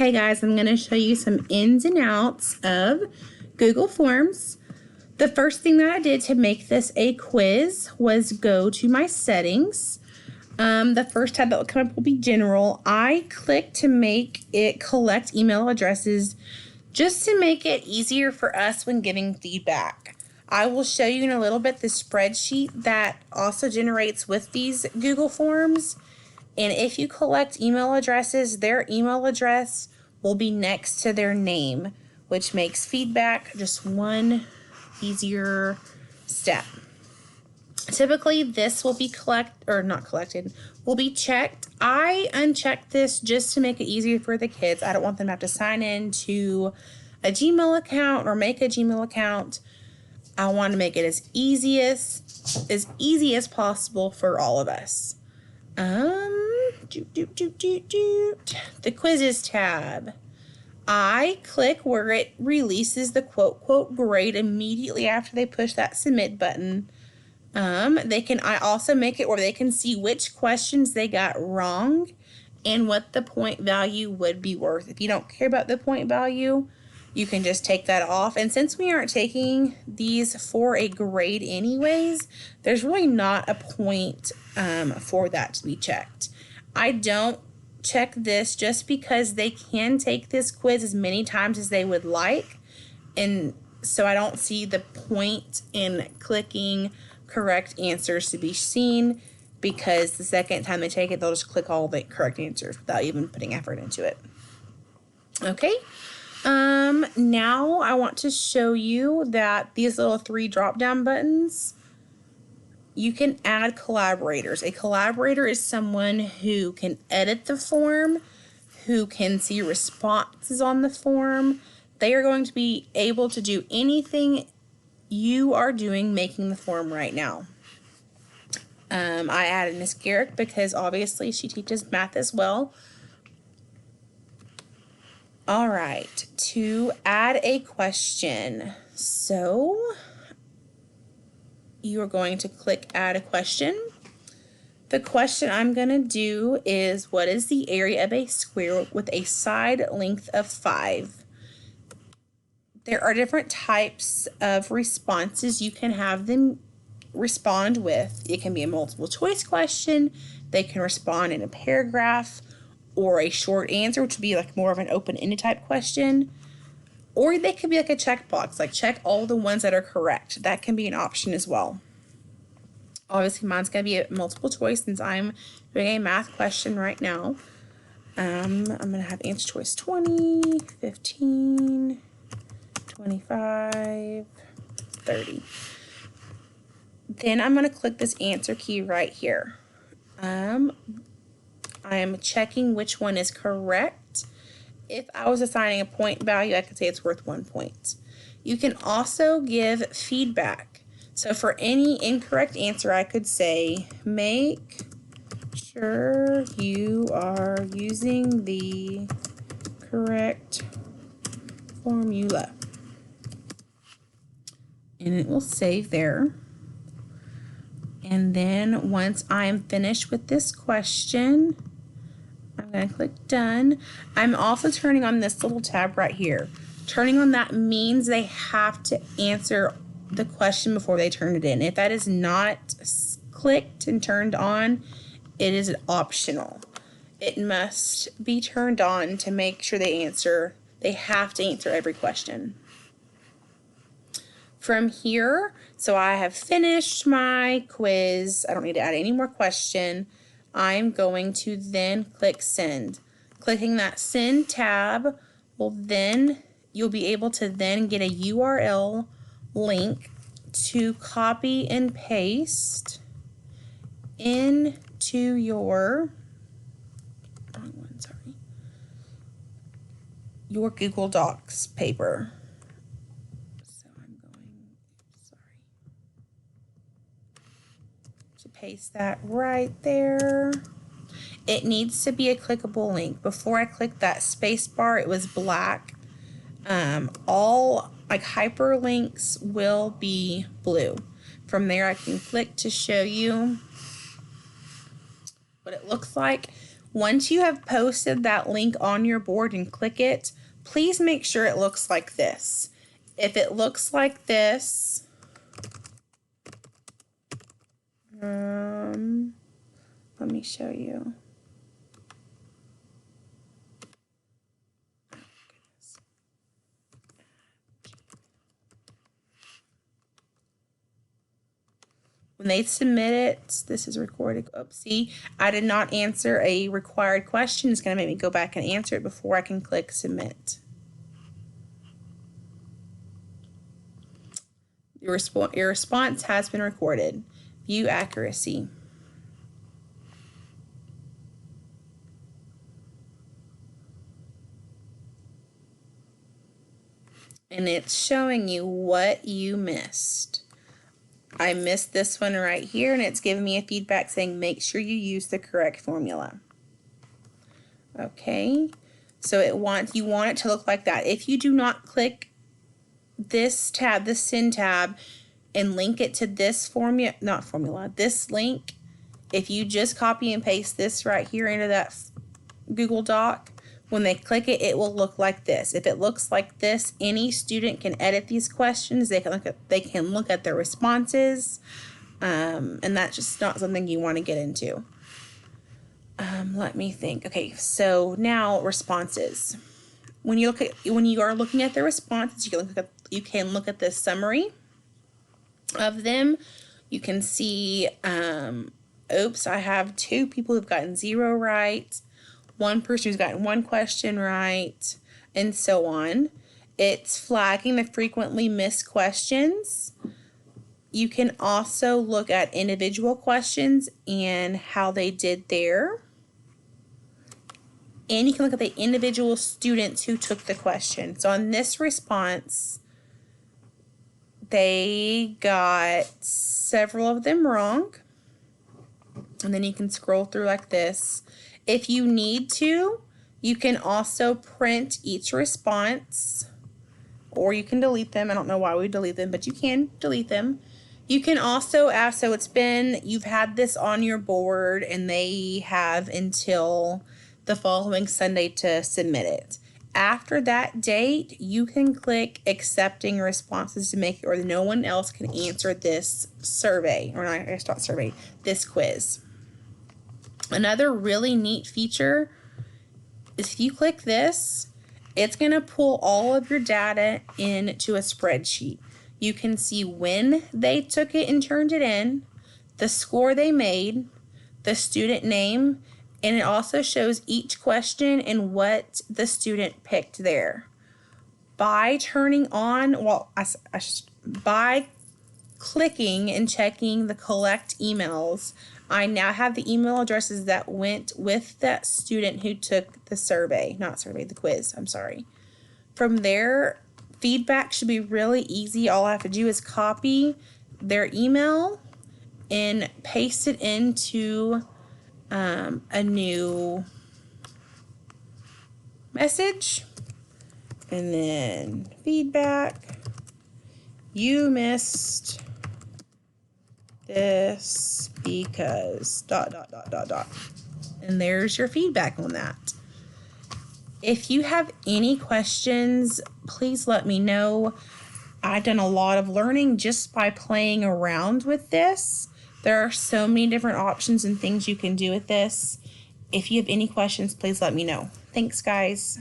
Okay guys, I'm going to show you some ins and outs of Google Forms. The first thing that I did to make this a quiz was go to my settings. The first tab that will come up will be general. I clicked to make it collect email addresses just to make it easier for us when giving feedback. I will show you in a little bit the spreadsheet that also generates with these Google Forms. And if you collect email addresses, their email address will be next to their name, which makes feedback just one easier step. Typically, this will be will be checked. I unchecked this just to make it easier for the kids. I don't want them to have to sign in to a Gmail account or make a Gmail account. I want to make it as easy as possible for all of us. The quizzes tab. I click where it releases the quote grade immediately after they push that submit button. I also make it where they can see which questions they got wrong and what the point value would be worth. If you don't care about the point value, you can just take that off. And since we aren't taking these for a grade anyways, there's really not a point for that to be checked. I don't check this just because they can take this quiz as many times as they would like. And so I don't see the point in clicking correct answers to be seen, because the second time they take it, they'll just click all the correct answers without even putting effort into it. Okay. Now I want to show you that these little 3 drop-down buttons, you can add collaborators. A collaborator is someone who can edit the form, who can see responses on the form. They are going to be able to do anything you are doing making the form right now. I added Miss Garrick because obviously she teaches math as well. All right, to add a question. So you are going to click add a question. The question I'm going to do is, what is the area of a square with a side length of 5? There are different types of responses you can have them respond with. It can be a multiple choice question. They can respond in a paragraph, or a short answer, which would be like more of an open-ended type question. Or they could be like a checkbox, like check all the ones that are correct. That can be an option as well. Obviously, mine's going to be a multiple choice since I'm doing a math question right now. I'm going to have answer choice 20, 15, 25, 30. Then I'm going to click this answer key right here. I am checking which one is correct. If I was assigning a point value, I could say it's worth 1 point. You can also give feedback. So for any incorrect answer, I could say, make sure you are using the correct formula. And it will save there. And then once I'm finished with this question, I'm going to click done. I'm also turning on this little tab right here. Turning on that means they have to answer the question before they turn it in. If that is not clicked and turned on, it is optional. It must be turned on to make sure they answer. They have to answer every question. From here, so I have finished my quiz. I don't need to add any more question. I'm going to then click send. Clicking that send tab will then, you'll be able to then get a URL link to copy and paste into your, your Google Docs paper. Paste that right there. It needs to be a clickable link. Before I clicked that space bar, it was black. All like hyperlinks will be blue. From there, I can click to show you what it looks like. Once you have posted that link on your board and click it, please make sure it looks like this. If it looks like this, let me show you. When they submit it, this is recorded. Oopsie, I did not answer a required question. It's going to make me go back and answer it before I can click submit. Your response has been recorded. View accuracy. And it's showing you what you missed. I missed this one right here, and it's giving me a feedback saying make sure you use the correct formula. Okay, so you want it to look like that. If you do not click this tab, the Send tab, and link it to this this link, if you just copy and paste this right here into that Google Doc, when they click it, it will look like this. If it looks like this, any student can edit these questions. They can look at their responses, and that's just not something you want to get into. Let me think. Okay, so now responses. When you are looking at the responses, you can look at the summary of them. You can see, oops, I have 2 people who've gotten 0 right. 1 person who's gotten 1 question right, and so on. It's flagging the frequently missed questions. You can also look at individual questions and how they did there. And you can look at the individual students who took the question. So on this response, they got several of them wrong. And then you can scroll through like this. If you need to, you can also print each response, or you can delete them. I don't know why we delete them, but you can delete them. You can also ask, so you've had this on your board, and they have until the following Sunday to submit it. After that date, you can click accepting responses to make it, or no one else can answer this survey, or not, I guess not survey, this quiz. Another really neat feature is if you click this, it's going to pull all of your data into a spreadsheet. You can see when they took it and turned it in, the score they made, the student name, and it also shows each question and what the student picked there. By turning on, by clicking and checking the collect emails, I now have the email addresses that went with that student who took the the quiz, I'm sorry. From there, feedback should be really easy. All I have to do is copy their email and paste it into a new message. And then feedback, you missed this because ... And there's your feedback on that. If you have any questions, please let me know. I've done a lot of learning just by playing around with this. There are so many different options and things you can do with this. If you have any questions, please let me know. Thanks, guys.